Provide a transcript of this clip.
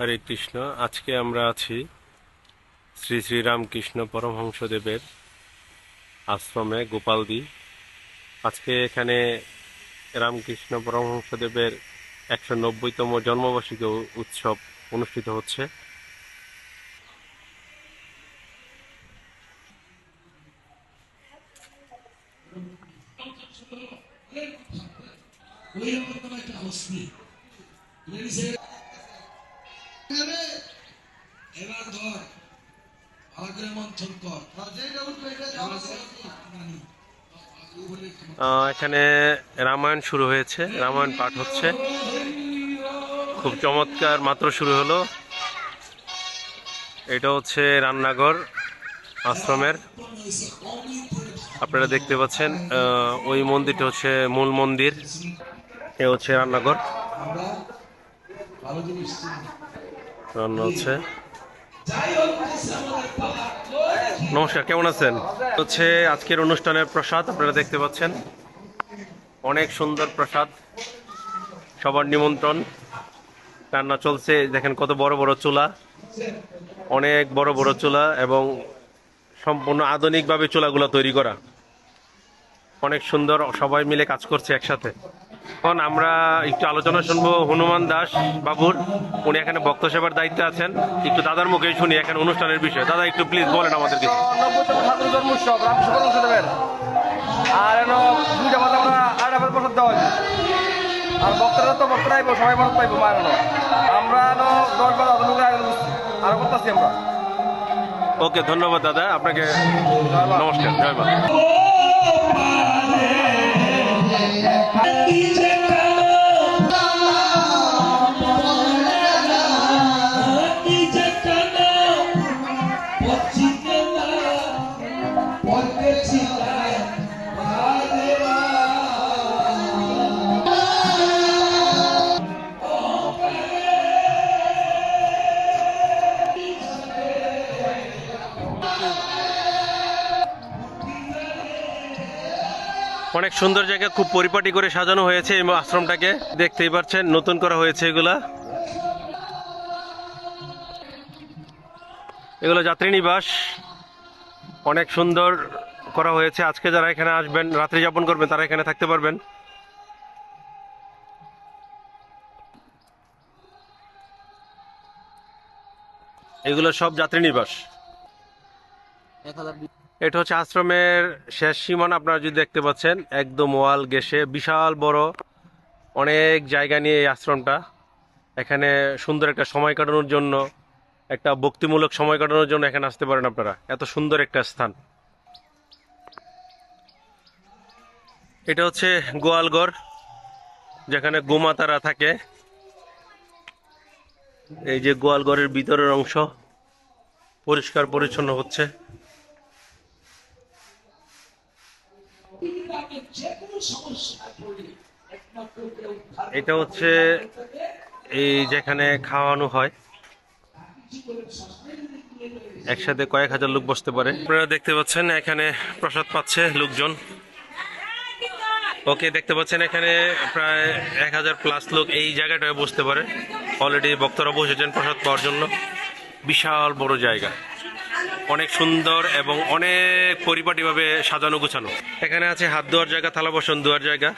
হরে কৃষ্ণ। আজকে আমরা আছি শ্রী শ্রী রামকৃষ্ণ পরমহংসদেবের আশ্রমে গোপালদি। আজকে এখানে রামকৃষ্ণ পরমহংসদেবের 190তম জন্মবার্ষিকী উৎসব অনুষ্ঠিত হচ্ছে। এখানে রামায়ণ শুরু হয়েছে, রামায়ণ পাঠ হচ্ছে, খুব চমৎকার। মাত্র শুরু হলো। এটা হচ্ছে রান্নাঘর আশ্রমের, আপনারা দেখতে পাচ্ছেন। ওই মন্দিরটা হচ্ছে মূল মন্দির, এ হচ্ছে রান্নাঘর, রান্না হচ্ছে। নমস্কার, কেমন আছেন? হচ্ছে আজকের অনুষ্ঠানের প্রসাদ, আপনারা দেখতে পাচ্ছেন, অনেক সুন্দর প্রসাদ, সবার নিমন্ত্রণ। রান্না চলছে, দেখেন কত বড় বড় চুলা, অনেক বড় বড় চুলা, এবং সম্পূর্ণ আধুনিকভাবে চুলাগুলো তৈরি করা, অনেক সুন্দর। সবাই মিলে কাজ করছে একসাথে। এখন আমরা একটু আলোচনা শুনবো হনুমান দাস বাবুর, উনি এখানে ভক্ত সেবার দায়িত্বে আছেন। একটু দাদার মুখে শুনি এখানে অনুষ্ঠানের বিষয়। দাদা, একটু প্লিজ বলেন আমাদেরকে। 90তম ঠাকুর জন্ম উৎসব রামকৃষ্ণ পরমহংসদেবের। আর দুইটা মাঝে আমরা আড়াই প্রসাদ দেওয়া হয়েছে। আর ভক্তরা তো ভক্তরা আইব, সবাই মত পাইব মায়ের। আমরা 10-12 আধুনিক আরো করতেছি আমরা। ওকে, ধন্যবাদ দাদা আপনাকে, নমস্কার, জয় মা। অনেক সুন্দর জায়গা, খুব পরিপাটি করে সাজানো হয়েছে এই আশ্রমটাকে, দেখতেই পাচ্ছেন, নতুন করা হয়েছে। এগুলো যাত্রী নিবাস, অনেক সুন্দর করা হয়েছে। আজকে যারা এখানে আসবেন, রাত্রি যাপন করবেন, তারা এখানে থাকতে পারবেন। এগুলো সব যাত্রী নিবাস। এটা হচ্ছে আশ্রমের শেষ সীমানা, আপনারা যদি দেখতে পাচ্ছেন, একদম ওয়াল ঘেঁষে বিশাল বড়, অনেক জায়গা নিয়ে এই আশ্রমটা। এখানে সুন্দর একটা সময় কাটানোর জন্য, একটা ভক্তিমূলক সময় কাটানোর জন্য এখানে আসতে পারেন আপনারা। এত সুন্দর একটা স্থান। এটা হচ্ছে গোয়ালঘর, যেখানে গোমাতারা থাকে। এই যে গোয়ালঘরের ভিতরের অংশ পরিষ্কার পরিচ্ছন্ন হচ্ছে। এটা হচ্ছে এই যেখানে খাওয়ানো হয়, একসাথে কয়েক হাজার লোক বসতে পারে। আপনারা দেখতে পাচ্ছেন এখানে প্রসাদ পাচ্ছে লোকজন। ওকে, দেখতে পাচ্ছেন এখানে প্রায় 1000+ লোক এই জায়গাটায় বসতে পারে। অলরেডি ভক্তরা বসেছেন প্রসাদ পাওয়ার জন্য। বিশাল বড় জায়গা, অনেক সুন্দর এবং অনেক পরিপাটিভাবে সাজানো গুছানো। এখানে আছে হাত ধোয়ার জায়গা, থালা বাসন ধোয়ার জায়গা।